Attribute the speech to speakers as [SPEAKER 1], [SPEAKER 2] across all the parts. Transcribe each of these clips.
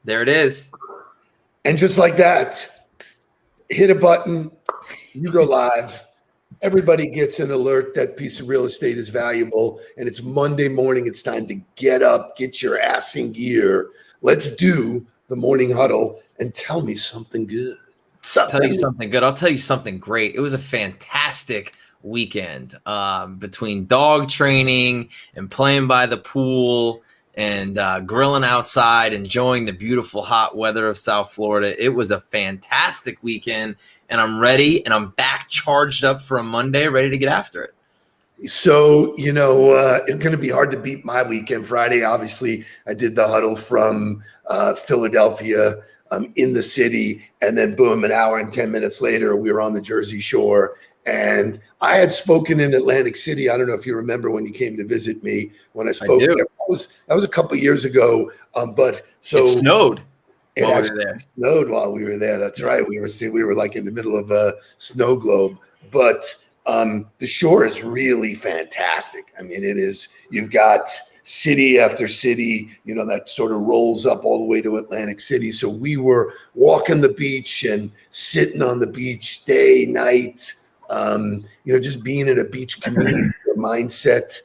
[SPEAKER 1] There it is.
[SPEAKER 2] And just like that, hit a button, you go live. Everybody gets an alert that piece of real estate is valuable, and it's Monday morning. It's time to get up, get your ass in gear. Let's do the morning huddle and tell me something good.
[SPEAKER 1] I'll tell you something good. I'll tell you something great. It was a fantastic weekend between dog training and playing by the pool and grilling outside, enjoying the beautiful hot weather of South Florida. It was a fantastic weekend, and I'm ready, and I'm back charged up for a Monday, ready to get after it.
[SPEAKER 2] So, it's going to be hard to beat my weekend. Friday, obviously, I did the huddle from Philadelphia in the city, and then boom, an hour and 10 minutes later, we were on the Jersey Shore. And I had spoken in Atlantic City. I don't know if you remember when you came to visit me when I spoke there. That was a couple of years ago. But so
[SPEAKER 1] it snowed.
[SPEAKER 2] It actually snowed while we were there. That's right. We were like in the middle of a snow globe. But the shore is really fantastic. I mean, it is. You've got city after city, that sort of rolls up all the way to Atlantic City. So we were walking the beach and sitting on the beach day, night. Just being in a beach community mindset,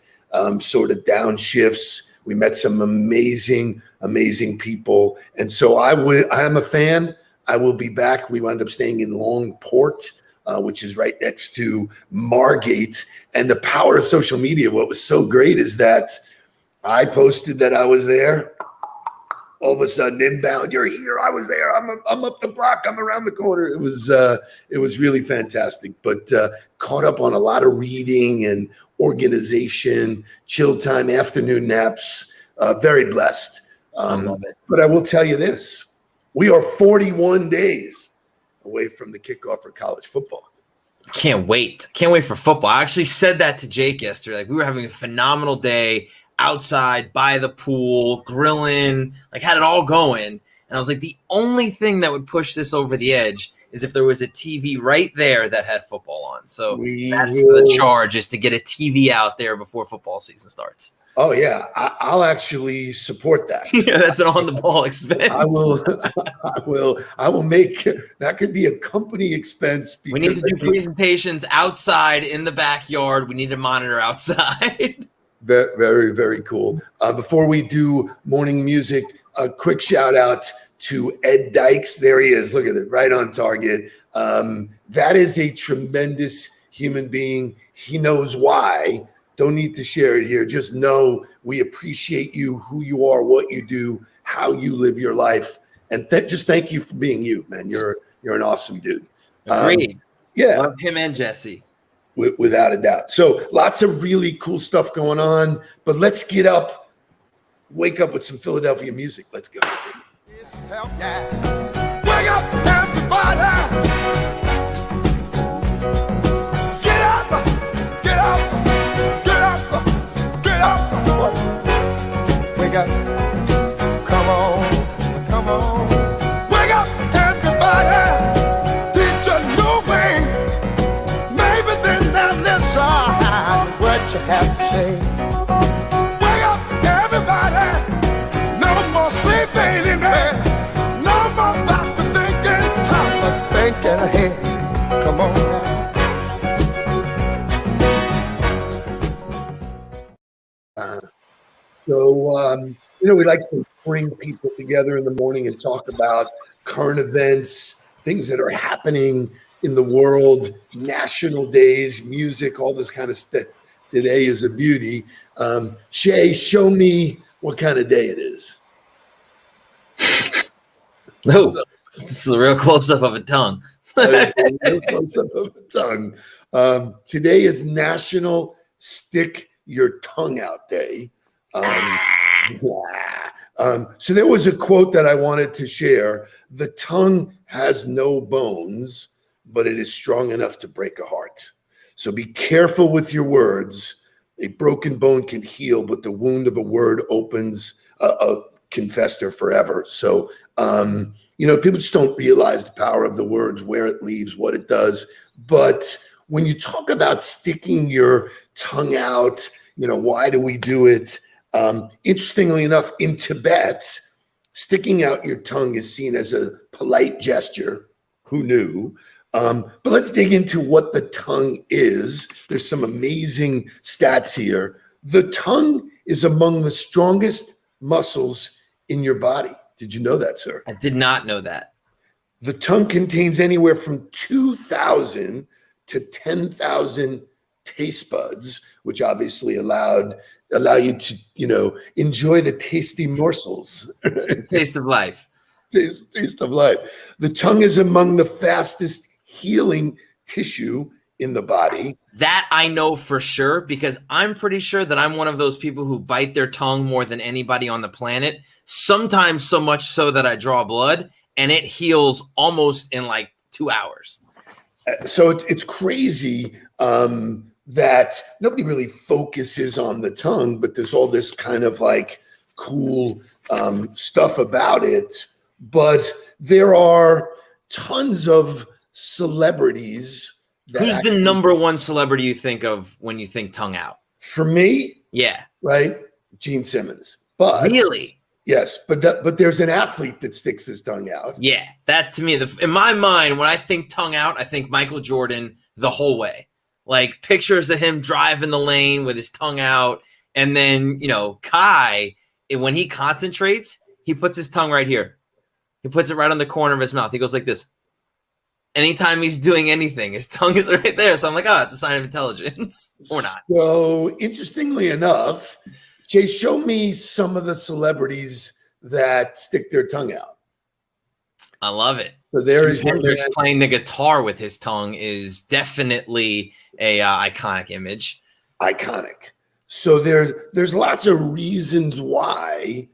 [SPEAKER 2] sort of downshifts. We met some amazing, amazing people. And so I am a fan. I will be back. We wound up staying in Longport, which is right next to Margate. And the power of social media, what was so great is that I posted that I was there. All of a sudden, inbound, you're here. I was there. I'm up the block. I'm around the corner. It was really fantastic. But caught up on a lot of reading and organization, chill time, afternoon naps. Very blessed.
[SPEAKER 1] I love it.
[SPEAKER 2] But I will tell you this: we are 41 days away from the kickoff for college football.
[SPEAKER 1] Can't wait. Can't wait for football. I actually said that to Jake yesterday. Like, we were having a phenomenal day outside by the pool, grilling, like had it all going. And I was like, the only thing that would push this over the edge is if there was a TV right there that had football on. So the charge, is to get a TV out there before football season starts.
[SPEAKER 2] Oh yeah, I'll actually support that.
[SPEAKER 1] Yeah, that's an on-the-ball expense.
[SPEAKER 2] I will make that could be a company expense.
[SPEAKER 1] We need to do presentations outside in the backyard. We need to monitor outside.
[SPEAKER 2] Very, very cool. Before we do morning music, a quick shout out to Ed Dykes. There he is. Look at it, right on target. That is a tremendous human being. He knows why. Don't need to share it here. Just know we appreciate you, who you are, what you do, how you live your life. And just thank you for being you, man. You're an awesome dude.
[SPEAKER 1] Agreed.
[SPEAKER 2] Yeah.
[SPEAKER 1] Love him and Jesse.
[SPEAKER 2] Without a doubt. So lots of really cool stuff going on, but let's get up, wake up with some Philadelphia music. Let's go.
[SPEAKER 3] Wake up, everybody. Get up, get up, get up, get up. Wake up, come on, come on. Wake up, everybody. Teach a new way. Maybe then they'll listen what you have to say. Wake up, everybody. No more sleeping in bed. No more about to thinking, time of thinking ahead. Come on
[SPEAKER 2] now. We like to bring people together in the morning and talk about current events, things that are happening in the world, national days, music, all this kind of stuff. Today is a beauty. Shay, show me what kind of day it is.
[SPEAKER 1] No, it's a real close-up of a tongue.
[SPEAKER 2] Real close-up of a tongue. Today is National Stick Your Tongue Out Day. So there was a quote that I wanted to share. The tongue has no bones, but it is strong enough to break a heart. So be careful with your words. A broken bone can heal, but the wound of a word can fester forever. So, people just don't realize the power of the words, where it leaves, what it does. But when you talk about sticking your tongue out, why do we do it? Interestingly enough, in Tibet, sticking out your tongue is seen as a polite gesture. Who knew? But let's dig into what the tongue is. There's some amazing stats here. The tongue is among the strongest muscles in your body. Did you know that, sir?
[SPEAKER 1] I did not know that.
[SPEAKER 2] The tongue contains anywhere from 2,000 to 10,000 taste buds, which obviously allow you to, enjoy the tasty morsels.
[SPEAKER 1] Taste of life.
[SPEAKER 2] Taste of life. The tongue is among the fastest healing tissue in the body.
[SPEAKER 1] That I know for sure, because I'm pretty sure that I'm one of those people who bite their tongue more than anybody on the planet. Sometimes so much so that I draw blood, and it heals almost in like 2 hours.
[SPEAKER 2] So it's crazy that nobody really focuses on the tongue, but there's all this kind of like cool stuff about it. But there are tons of celebrities.
[SPEAKER 1] Who's the number one celebrity you think of when you think tongue out?
[SPEAKER 2] For me?
[SPEAKER 1] Yeah.
[SPEAKER 2] Right? Gene Simmons. But
[SPEAKER 1] really?
[SPEAKER 2] Yes, but there's an athlete that sticks his tongue out.
[SPEAKER 1] Yeah, that to me, in my mind, when I think tongue out, I think Michael Jordan the whole way. Like pictures of him driving the lane with his tongue out. And then, Kai, when he concentrates, he puts his tongue right here. He puts it right on the corner of his mouth. He goes like this. Anytime he's doing anything, his tongue is right there. So I'm like, oh, it's a sign of intelligence or not.
[SPEAKER 2] So interestingly enough, Jay, show me some of the celebrities that stick their tongue out.
[SPEAKER 1] I love it.
[SPEAKER 2] So there is
[SPEAKER 1] playing the guitar with his tongue is definitely a iconic image.
[SPEAKER 2] Iconic. So there's lots of reasons why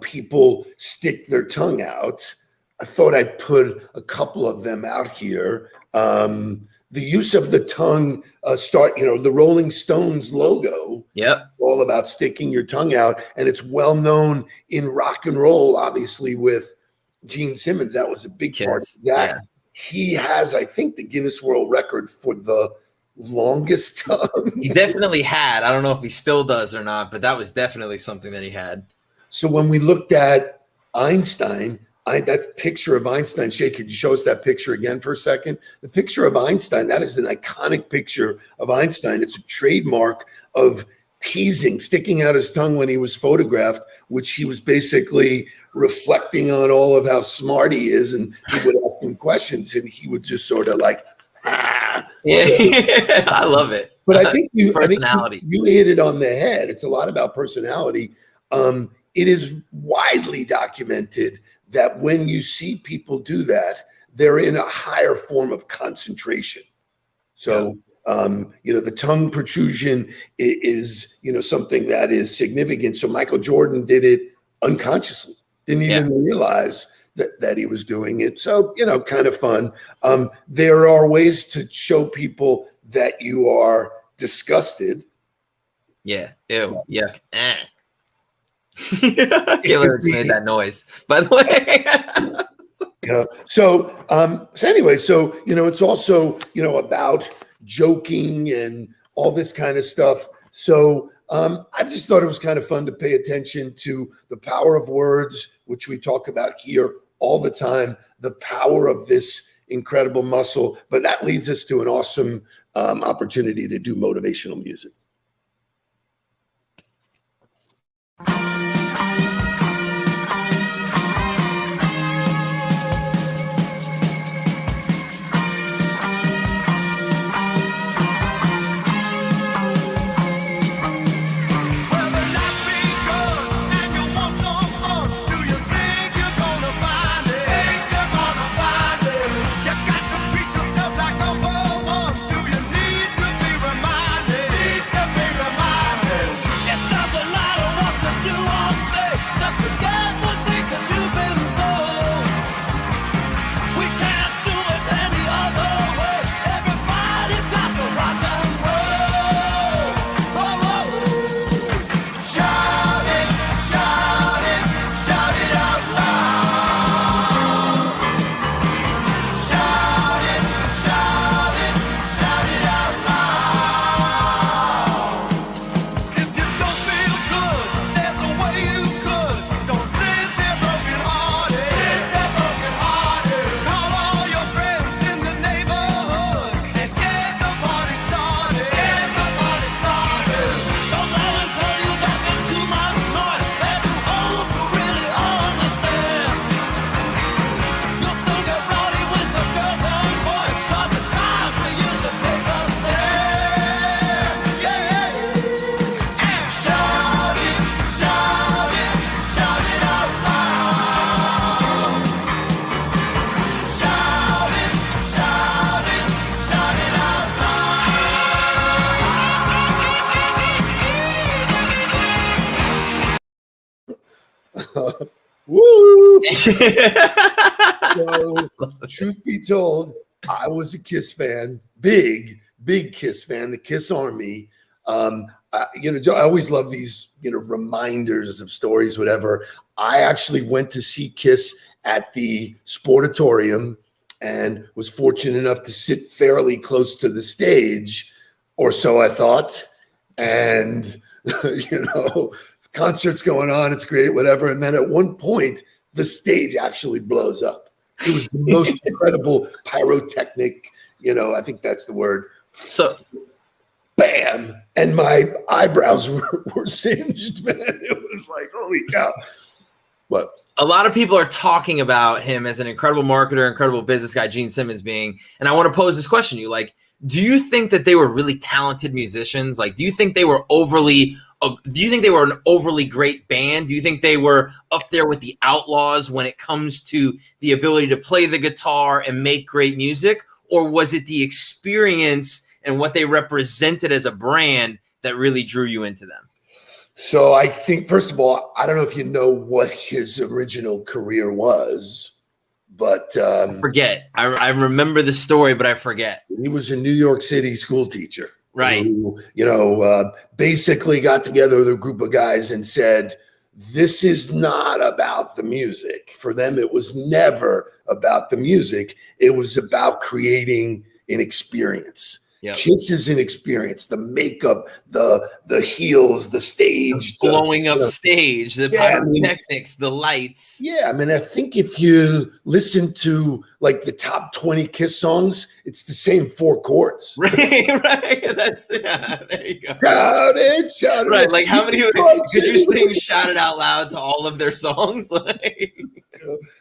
[SPEAKER 2] people stick their tongue out. I thought I'd put a couple of them out here. The use of the tongue, the Rolling Stones logo.
[SPEAKER 1] Yep.
[SPEAKER 2] All about sticking your tongue out. And it's well known in rock and roll, obviously, with Gene Simmons. That was a big part of that. Yeah. He has, I think, the Guinness World Record for the longest tongue.
[SPEAKER 1] He definitely had. I don't know if he still does or not, but that was definitely something that he had.
[SPEAKER 2] So when we looked at Einstein, that picture of Einstein, Shay, could you show us that picture again for a second? The picture of Einstein, that is an iconic picture of Einstein. It's a trademark of teasing, sticking out his tongue when he was photographed, which he was basically reflecting on all of how smart he is. And he would ask him questions and he would just sort of like,
[SPEAKER 1] Yeah, I love it.
[SPEAKER 2] But I think you hit it on the head. It's a lot about personality. It is widely documented that when you see people do that, they're in a higher form of concentration. So, the tongue protrusion is, something that is significant. So Michael Jordan did it unconsciously, didn't even realize that he was doing it. So, kind of fun. There are ways to show people that you are disgusted.
[SPEAKER 1] Yeah. Ew. Yuck. Killer made that noise, by the way.
[SPEAKER 2] So anyway, it's also, about joking and all this kind of stuff. So I just thought it was kind of fun to pay attention to the power of words, which we talk about here all the time, the power of this incredible muscle. But that leads us to an awesome opportunity to do motivational music. Woo! So, truth be told, I was a Kiss fan, big Kiss fan, the Kiss Army. I always love these, reminders of stories, whatever. I actually went to see Kiss at the Sportatorium and was fortunate enough to sit fairly close to the stage, or so I thought. And, concert's going on, it's great, whatever. And then at one point, the stage actually blows up. It was the most incredible pyrotechnic, I think that's the word.
[SPEAKER 1] So,
[SPEAKER 2] bam! And my eyebrows were singed, man. It was like, holy cow. What?
[SPEAKER 1] A lot of people are talking about him as an incredible marketer, incredible business guy, Gene Simmons being, and I want to pose this question to you. Like, do you think that they were really talented musicians? Like, do you think they were an overly great band? Do you think they were up there with the Outlaws when it comes to the ability to play the guitar and make great music? Or was it the experience and what they represented as a brand that really drew you into them?
[SPEAKER 2] So I think, first of all, I don't know if you know what his original career was, but
[SPEAKER 1] I forget. I remember the story, but I forget.
[SPEAKER 2] He was a New York City school teacher.
[SPEAKER 1] Right.
[SPEAKER 2] Who, basically got together with a group of guys and said, this is not about the music. For them, it was never about the music. It was about creating an experience.
[SPEAKER 1] Yep.
[SPEAKER 2] Kiss is an experience. The makeup, the heels, the stage,
[SPEAKER 1] the blowing up stage, the pyrotechnics, the lights.
[SPEAKER 2] Yeah, I think if you listen to like the top 20 Kiss songs, it's the same 4 chords.
[SPEAKER 1] Right. There you go.
[SPEAKER 2] Shout it.
[SPEAKER 1] Right, like how many could you sing "Shout It Out Loud" to all of their songs?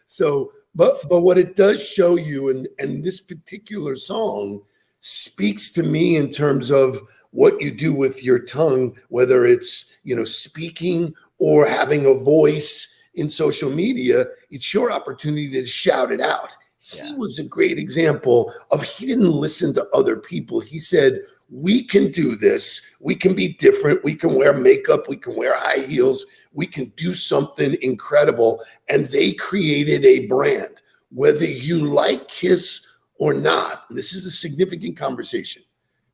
[SPEAKER 2] So, but what it does show you, and this particular song speaks to me in terms of what you do with your tongue, whether it's, speaking or having a voice in social media. It's your opportunity to shout it out. Yeah. He was a great example of, he didn't listen to other people. He said, we can do this. We can be different. We can wear makeup. We can wear high heels. We can do something incredible. And they created a brand. Whether you like Kiss or not, this is a significant conversation.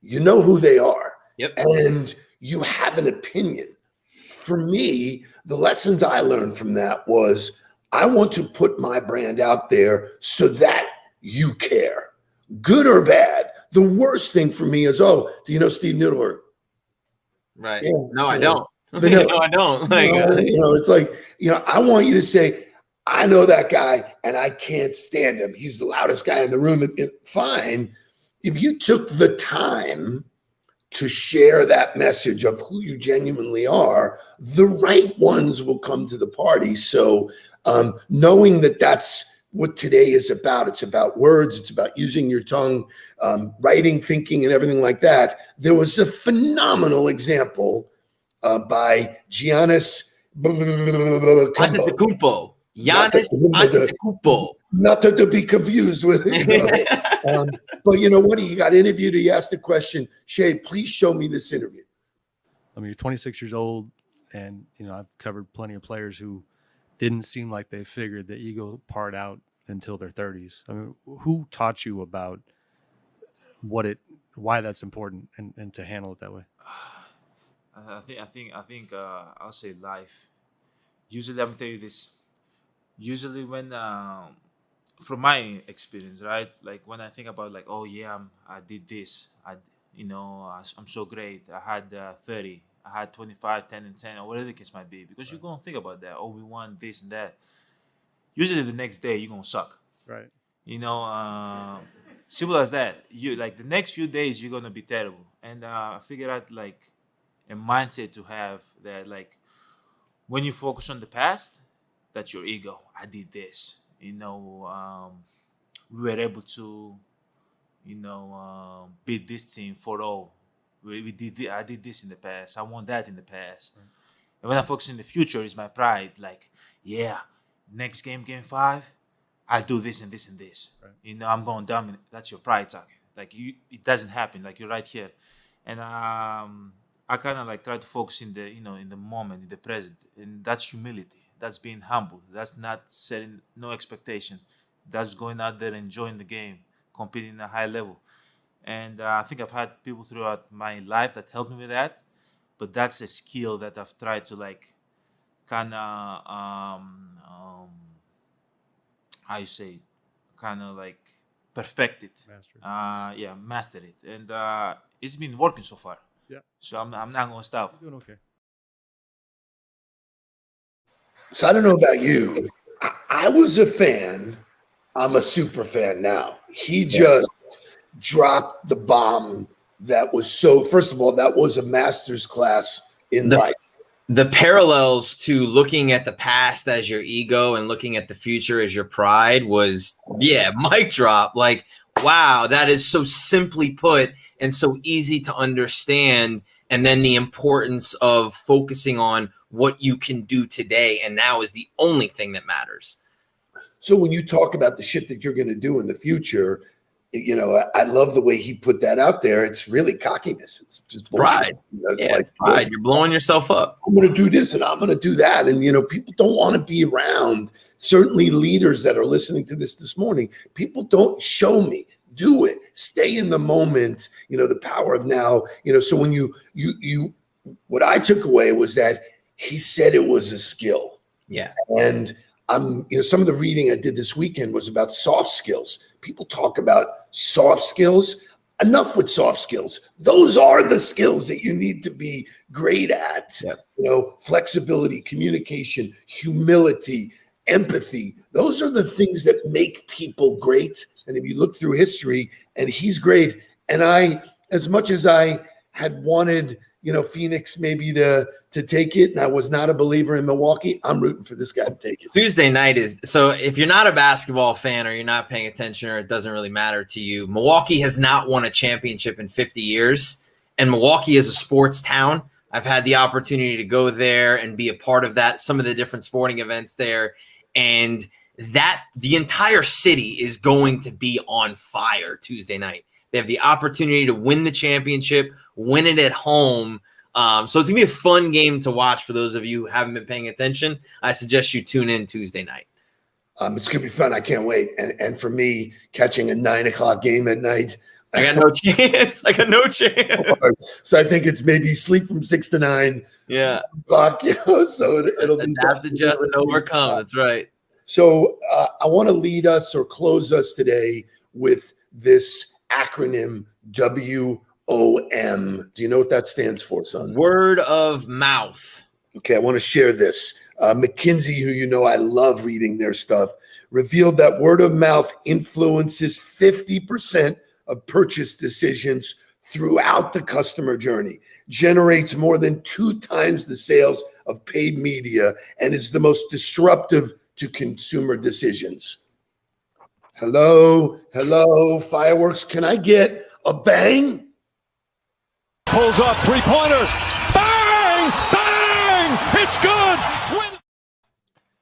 [SPEAKER 2] You know who they are.
[SPEAKER 1] Yep.
[SPEAKER 2] And you have an opinion. For me, the lessons I learned from that was, I want to put my brand out there so that you care, good or bad. The worst thing for me is, do you know Steve Nudelberg?
[SPEAKER 1] Right. Yeah, no, I don't.
[SPEAKER 2] No, I
[SPEAKER 1] don't.
[SPEAKER 2] It's like, I want you to say, I know that guy and I can't stand him. He's the loudest guy in the room. Fine. If you took the time to share that message of who you genuinely are, the right ones will come to the party. So knowing that that's what today is about, it's about words, it's about using your tongue, writing, thinking, and everything like that. There was a phenomenal example by Giannis
[SPEAKER 1] Antetokounmpo. Giannis Antetokounmpo.
[SPEAKER 2] Not to be confused with it. But you know what? He got interviewed. He asked the question, Shay, please show me this interview.
[SPEAKER 4] You're 26 years old, and I've covered plenty of players who didn't seem like they figured the ego part out until their 30s. Who taught you about why that's important and to handle it that way?
[SPEAKER 5] I think I'll say life. Usually, I'm tell you this. Usually, when from my experience, right? Like when I think about like, oh yeah, I did this. I'm so great. I had 30. I had 25, 10, and 10, or whatever the case might be. Because you're gonna think about that. Oh, we want this and that. Usually, the next day you're gonna suck.
[SPEAKER 4] Right.
[SPEAKER 5] Simple as that. You like the next few days you're gonna be terrible. And I figured out like a mindset to have that, like when you focus on the past, that's your ego. I did this. We were able to, beat this team 4-0. I did this in the past. I won that in the past. Right. And when I focus in the future, is my pride. Like, yeah, next game 5, I do this and this and this. Right. I'm going dominant. That's your pride talking. Like it doesn't happen. Like you're right here, and I kind of like try to focus in the in the moment, in the present, and that's humility. That's being humble. That's not setting no expectation. That's going out there, enjoying the game, competing at a high level. And I think I've had people throughout my life that helped me with that. But that's a skill that I've tried to like kind of how you say, kind of like perfect it.
[SPEAKER 4] Master.
[SPEAKER 5] Yeah, master it, and it's been working so far.
[SPEAKER 4] Yeah.
[SPEAKER 5] So I'm not gonna stop.
[SPEAKER 4] You're doing okay.
[SPEAKER 2] So I don't know about you. I was a fan. I'm a super fan now. He just dropped the bomb that was so, first of all, that was a master's class in life.
[SPEAKER 1] The parallels to looking at the past as your ego and looking at the future as your pride was, mic drop. Like, wow, that is so simply put and so easy to understand. And then the importance of focusing on what you can do today and now is the only thing that matters.
[SPEAKER 2] So when you talk about the shit that you're going to do in the future, you know, I love the way he put that out there. It's really cockiness. It's just
[SPEAKER 1] pride.
[SPEAKER 2] You know,
[SPEAKER 1] it's like pride. You're blowing yourself up.
[SPEAKER 2] I'm going to do this and I'm going to do that. And, you know, people don't want to be around, certainly leaders that are listening to this morning. People don't show me. Do it. Stay in the moment. You know, the power of now. You know, so when you what I took away was that he said it was a skill.
[SPEAKER 1] Yeah.
[SPEAKER 2] And you know, some of the reading I did this weekend was about soft skills. People talk about soft skills. Enough with soft skills. Those are the skills that you need to be great at.
[SPEAKER 1] Yep.
[SPEAKER 2] You know, flexibility, communication, humility, empathy. Those are the things that make people great. And if you look through history, and he's great. And I, as much as I had wanted, you know, Phoenix maybe to take it, and I was not a believer in Milwaukee, I'm rooting for this guy to take it.
[SPEAKER 1] Tuesday night is, so if you're not a basketball fan or you're not paying attention or it doesn't really matter to you, Milwaukee has not won a championship in 50 years, and Milwaukee is a sports town. I've had the opportunity to go there and be a part of that, some of the different sporting events there, and that the entire city is going to be on fire Tuesday night. They have the opportunity to win the championship, win it at home. So it's going to be a fun game to watch for those of you who haven't been paying attention. I suggest you tune in Tuesday night.
[SPEAKER 2] It's going to be fun. I can't wait. And for me, catching a 9:00 game at night,
[SPEAKER 1] I got no chance. I got no chance.
[SPEAKER 2] So I think it's maybe sleep from 6 to 9.
[SPEAKER 1] Yeah.
[SPEAKER 2] O'clock, you know, so it'll be
[SPEAKER 1] adapt, adjust, and overcome. That's right.
[SPEAKER 2] So I want to lead us or close us today with this acronym WOM. Do you know what that stands for, son?
[SPEAKER 1] Word of mouth.
[SPEAKER 2] Okay, I want to share this. McKinsey, who you know I love reading their stuff, revealed that word of mouth influences 50% of purchase decisions throughout the customer journey, generates more than 2 times the sales of paid media, and is the most disruptive to consumer decisions. Hello, fireworks. Can I get a bang?
[SPEAKER 3] Pulls up, 3-pointer. Bang! Bang! It's good!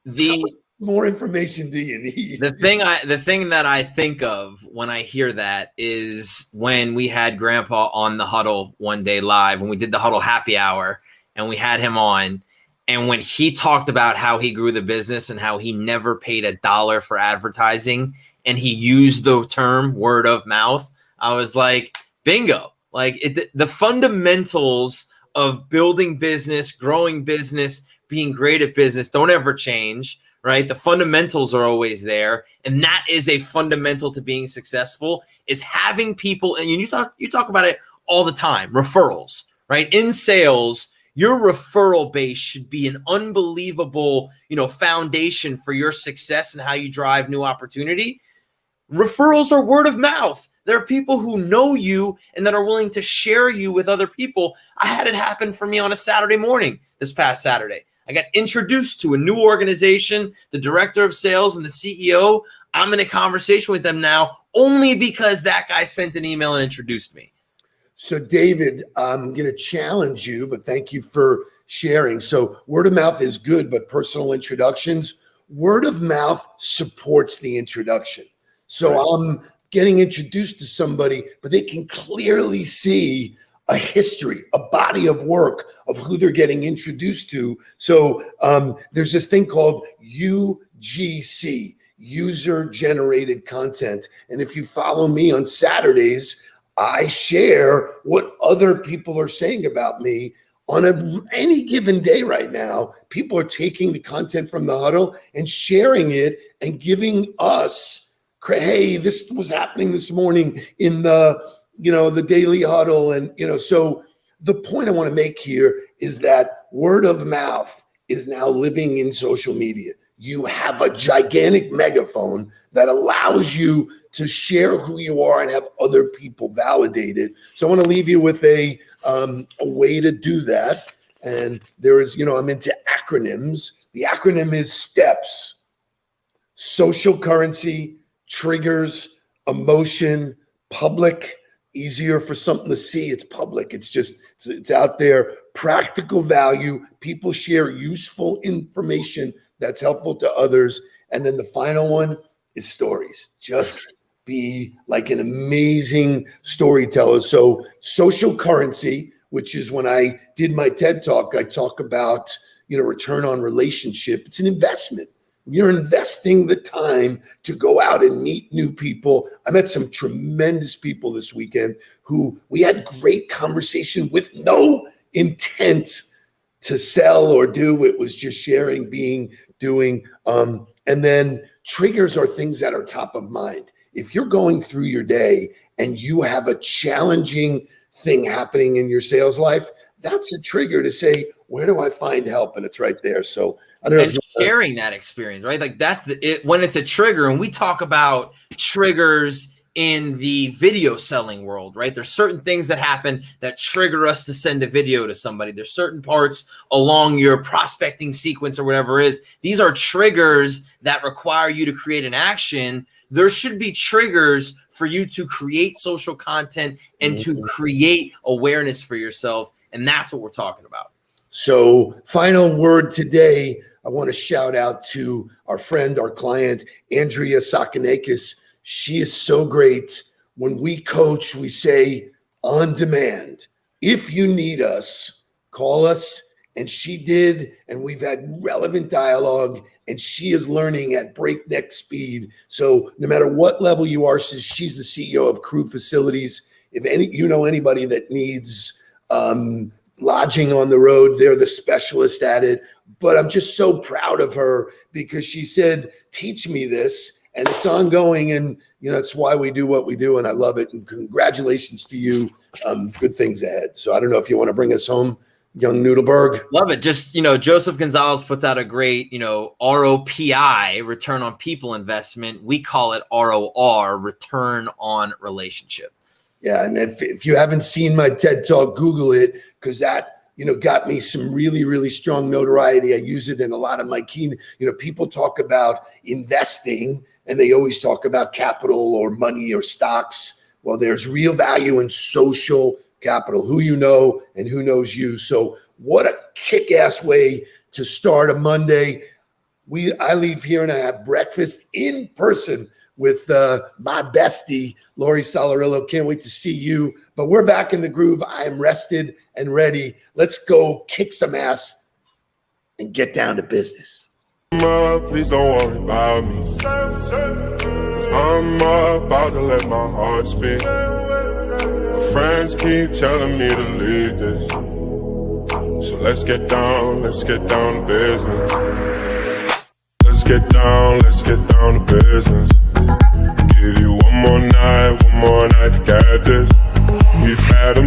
[SPEAKER 2] How more information do you need?
[SPEAKER 1] The thing that I think of when I hear that is when we had Grandpa on the Huddle one day live, when we did the Huddle happy hour, and we had him on. And when he talked about how he grew the business and how he never paid $1 for advertising, and he used the term word of mouth, I was like, bingo. Like the fundamentals of building business, growing business, being great at business don't ever change, right? The fundamentals are always there. And that is a fundamental to being successful, is having people, and you talk about it all the time, referrals, right? In sales, your referral base should be an unbelievable, foundation for your success and how you drive new opportunity. Referrals are word of mouth. There are people who know you and that are willing to share you with other people. I had it happen for me on a Saturday morning this past Saturday. I got introduced to a new organization, the director of sales and the CEO. I'm in a conversation with them now only because that guy sent an email and introduced me.
[SPEAKER 2] So, David, I'm going to challenge you, but thank you for sharing. So word of mouth is good, but personal introductions, word of mouth supports the introduction. So right. I'm getting introduced to somebody, but they can clearly see a history, a body of work of who they're getting introduced to. So there's this thing called UGC, user-generated content. And if you follow me on Saturdays, I share what other people are saying about me. On any given day right now, people are taking the content from the Huddle and sharing it and giving us, hey, this was happening this morning in the Daily Huddle. And, so the point I want to make here is that word of mouth is now living in social media. You have a gigantic megaphone that allows you to share who you are and have other people validate it. So I want to leave you with a way to do that. And there is, I'm into acronyms. The acronym is STEPS: social currency, triggers, emotion, public. Easier for something to see. It's public. It's out there. Practical value. People share useful information that's helpful to others. And then the final one is stories. Just be like an amazing storyteller. So social currency, which is when I did my TED Talk, I talk about, return on relationship. It's an investment. You're investing the time to go out and meet new people. I met some tremendous people this weekend who we had great conversation with no intent to sell or do. It was just sharing, doing. And then triggers are things that are top of mind. If you're going through your day and you have a challenging thing happening in your sales life, that's a trigger to say, where do I find help? And it's right there. So I don't know.
[SPEAKER 1] And sharing that experience, right? Like that's when it's a trigger, and we talk about triggers in the video selling world, right? There's certain things that happen that trigger us to send a video to somebody. There's certain parts along your prospecting sequence or whatever it is. These are triggers that require you to create an action. There should be triggers for you to create social content and to create awareness for yourself. And that's what we're talking about.
[SPEAKER 2] So final word today, I want to shout out to our friend, our client, Andrea Sakonakis. She is so great. When we coach, we say on demand. If you need us, call us. And she did, and we've had relevant dialogue, and she is learning at breakneck speed. So no matter what level you are, she's the CEO of Crew Facilities. If anybody that needs lodging on the road, they're the specialist at it. But I'm just so proud of her because she said, teach me this, and it's ongoing. And, it's why we do what we do. And I love it. And congratulations to you. Good things ahead. So I don't know if you want to bring us home, young Nudelberg.
[SPEAKER 1] Love it. Just, Joseph Gonzalez puts out a great, ROPI, return on people investment. We call it ROR, return on relationship.
[SPEAKER 2] Yeah, and if you haven't seen my TED Talk, Google it, because that, got me some really, really strong notoriety. I use it in a lot of my key, people talk about investing and they always talk about capital or money or stocks. Well, there's real value in social capital, who you know and who knows you. So what a kick-ass way to start a Monday. I leave here and I have breakfast in person with my bestie, Lori Solarillo. Can't wait to see you. But we're back in the groove. I am rested and ready. Let's go kick some ass and get down to business.
[SPEAKER 3] Please don't worry about me. I'm about to let my heart speak. My friends keep telling me to leave this. So let's get down to business. Let's get down to business. Give you one more night to get this. We've had a